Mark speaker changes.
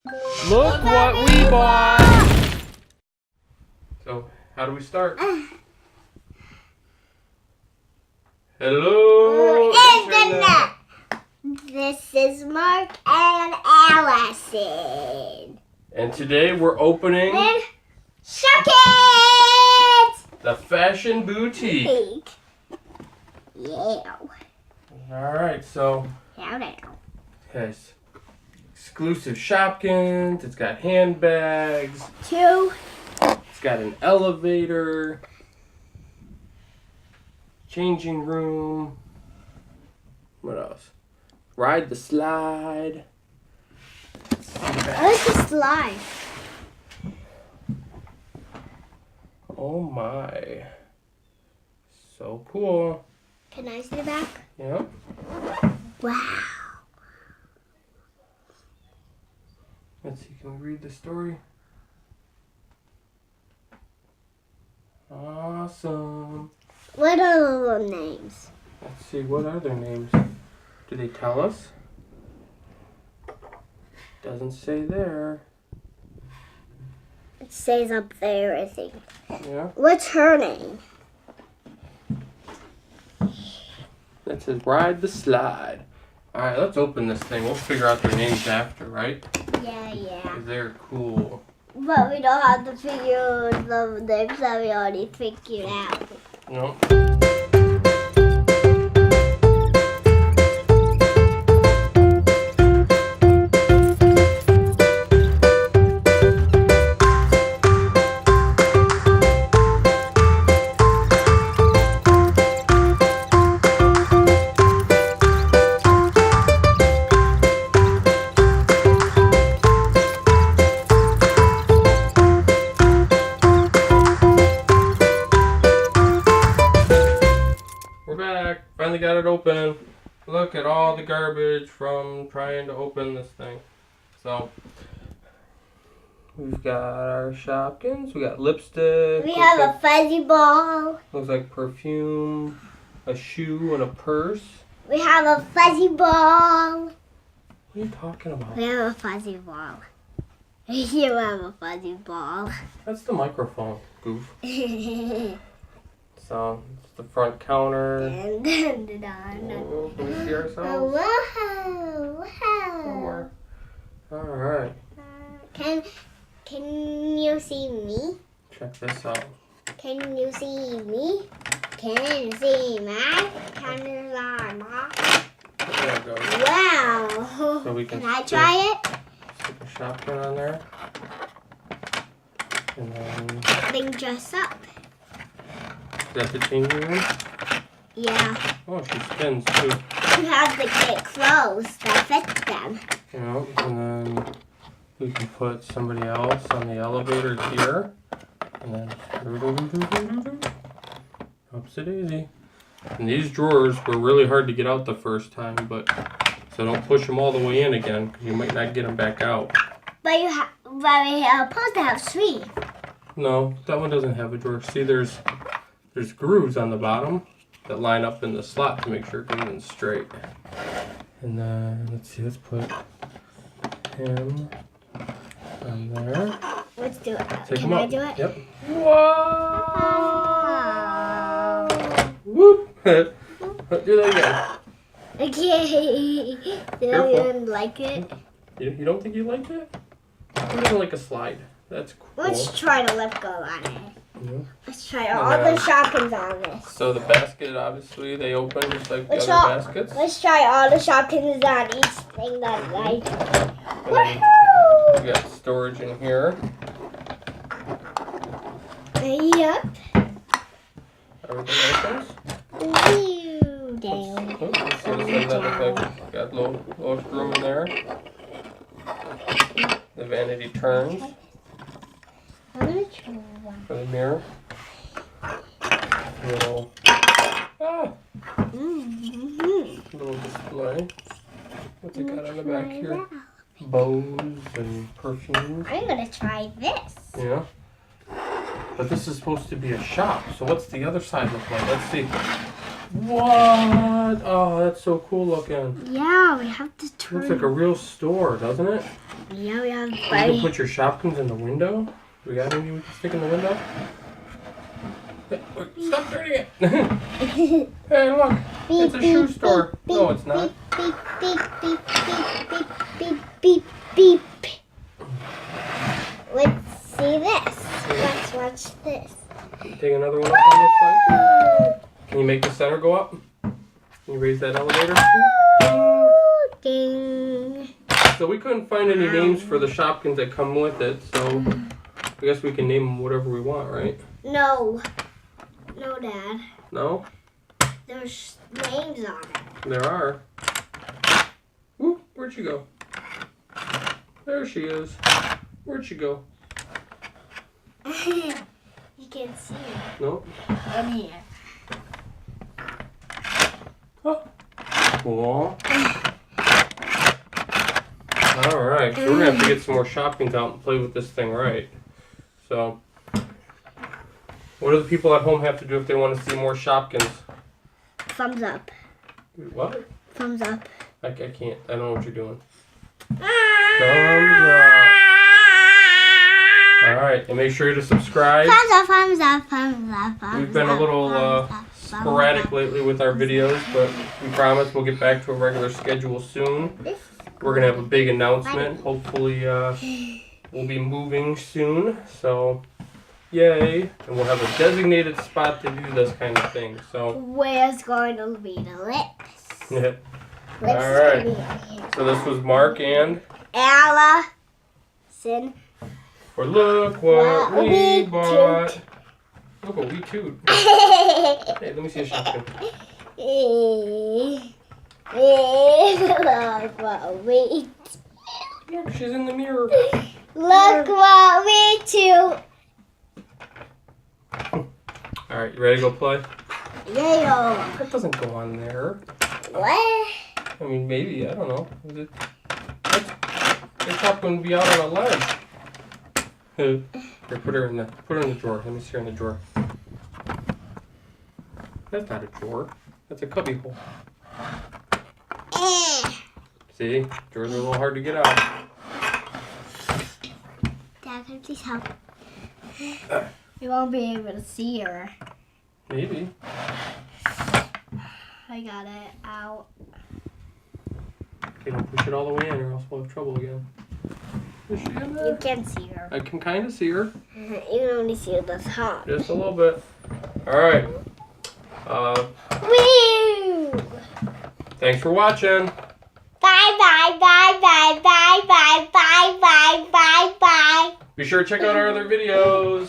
Speaker 1: Look what we bought! So, how do we start? Hello!
Speaker 2: Internet! This is Mark and Allison.
Speaker 1: And today we're opening
Speaker 2: Shopkins!
Speaker 1: the Fashion Boutique.
Speaker 2: Yeah.
Speaker 1: Alright, so has exclusive Shopkins, it's got handbags, it's got an elevator, changing room, what else? Ride the slide.
Speaker 2: I like the slide.
Speaker 1: Oh my. So cool.
Speaker 2: Can I see the back?
Speaker 1: Yeah.
Speaker 2: Wow.
Speaker 1: Let's see, can we read the story? Awesome.
Speaker 2: What are the little names?
Speaker 1: Let's see, what are their names? Do they tell us? Doesn't say there.
Speaker 2: It says up there, I think.
Speaker 1: Yeah.
Speaker 2: What's her name?
Speaker 1: That says ride the slide. Alright, let's open this thing. We'll figure out their names after, right?
Speaker 2: Yeah.
Speaker 1: 'Cause they're cool.
Speaker 2: But we don't have to figure the names that we already figured out.
Speaker 1: No. Finally got it open. Look at all the garbage from trying to open this thing. So, we've got our Shopkins, we got lipstick.
Speaker 2: We have a fuzzy ball.
Speaker 1: Looks like perfume, a shoe, and a purse.
Speaker 2: We have a fuzzy ball.
Speaker 1: What are you talking about?
Speaker 2: We have a fuzzy ball. You have a fuzzy ball.
Speaker 1: That's the microphone, goof. So, it's the front counter. Oh, can we see ourselves?
Speaker 2: Wow.
Speaker 1: Somewhere. Alright.
Speaker 2: Can you see me?
Speaker 1: Check this out.
Speaker 2: Can you see me? Can you see my camera?
Speaker 1: There it goes.
Speaker 2: Wow.
Speaker 1: So we can
Speaker 2: I try it?
Speaker 1: Stick a Shopkin on there. And then...
Speaker 2: Then dress up.
Speaker 1: Is that the changing room?
Speaker 2: Yeah.
Speaker 1: Oh, she spins too.
Speaker 2: You have to get clothes that fit them.
Speaker 1: You know, and then we can put somebody else on the elevator here. And then upsie daisy. And these drawers were really hard to get out the first time, but so don't push them all the way in again because you might not get them back out.
Speaker 2: But we are supposed to have three.
Speaker 1: No, that one doesn't have a drawer. See, there's grooves on the bottom that line up in the slot to make sure it goes in straight. And then, let's see, let's put him on there.
Speaker 2: Let's do it.
Speaker 1: Take
Speaker 2: Can
Speaker 1: him
Speaker 2: I
Speaker 1: up.
Speaker 2: do it?
Speaker 1: Yep. Whoa! Whoop! Do that again.
Speaker 2: Okay. Did anyone like it?
Speaker 1: You don't think you liked it? Who doesn't like a slide? That's cool.
Speaker 2: Let's try to let go on it.
Speaker 1: Yeah.
Speaker 2: Let's try all the Shopkins on this.
Speaker 1: So the basket, obviously, they open just like the other baskets.
Speaker 2: Let's try all the Shopkins on each thing that I like.
Speaker 1: We got storage in here.
Speaker 2: Yep.
Speaker 1: Everything opens.
Speaker 2: Ooh,
Speaker 1: Let's see what's in that look like. Got a little room in there. The vanity turns
Speaker 2: I'm gonna try one.
Speaker 1: for the mirror. Little little display. What's it got on the back here? Bows and perfumes.
Speaker 2: I'm gonna try this.
Speaker 1: Yeah. But this is supposed to be a shop. So what's the other side look like? Let's see. What? Oh, that's so cool looking.
Speaker 2: Yeah, we have to turn.
Speaker 1: Looks like a real store, doesn't it?
Speaker 2: Yeah, we have.
Speaker 1: You can put your Shopkins in the window. We got any we can stick in the window? Stop turning it! Hey, look! It's a shoe store. No, it's not.
Speaker 2: Beep, beep, beep, beep, beep, beep, beep, beep. Let's see this. Let's watch this.
Speaker 1: Take another one up on this side. Can you make the center go up? Can you raise that elevator?
Speaker 2: Ding.
Speaker 1: So we couldn't find any names for the Shopkins that come with it, so I guess we can name them whatever we want, right?
Speaker 2: No. No, Dad.
Speaker 1: No?
Speaker 2: There's names on it.
Speaker 1: There are. Whoop, where'd she go? There she is. Where'd she go?
Speaker 2: You can't see it.
Speaker 1: Nope.
Speaker 2: In here.
Speaker 1: Oh. Cool. Alright, so we're gonna have to get some more Shopkins out and play with this thing right. So, what do the people at home have to do if they want to see more Shopkins?
Speaker 2: Thumbs up.
Speaker 1: What?
Speaker 2: Thumbs up.
Speaker 1: I can't. I don't know what you're doing. Thumbs up. Alright, and make sure to subscribe.
Speaker 2: Thumbs up, thumbs up, thumbs up, thumbs
Speaker 1: We've been a little sporadic lately with our videos, but we promise we'll get back to a regular schedule soon. We're going to have a big announcement. Hopefully we'll be moving soon, so yay. And we'll have a designated spot to do this kind of thing. So
Speaker 2: where's going to be the lips?
Speaker 1: yeah.
Speaker 2: Lips
Speaker 1: Alright, so this was Mark and
Speaker 2: Allison.
Speaker 1: For look what we bought. Look what we toot. Hey, let me see a Shopkin.
Speaker 2: Look what we.
Speaker 1: Look, she's in the mirror.
Speaker 2: Look what we toot.
Speaker 1: Alright, you ready to go play?
Speaker 2: Yeah.
Speaker 1: That doesn't go on there.
Speaker 2: What?
Speaker 1: I mean, maybe, I don't know. Is it? It's not going to be out on a ledge. Here, put her in the drawer. Let me see her in the drawer. That's not a drawer. That's a cubby hole. See? Drawers are a little hard to get out.
Speaker 2: Dad, can you please help? We won't be able to see her.
Speaker 1: Maybe.
Speaker 2: I got it out.
Speaker 1: Okay, don't push it all the way in or else we'll have trouble again. Is she in there?
Speaker 2: You can see her.
Speaker 1: I can kind of see her.
Speaker 2: You can only see the top.
Speaker 1: Just a little bit. Alright.
Speaker 2: Woo!
Speaker 1: Thanks for watching.
Speaker 2: Bye bye bye bye bye bye bye bye bye bye.
Speaker 1: Be sure to check out our other videos.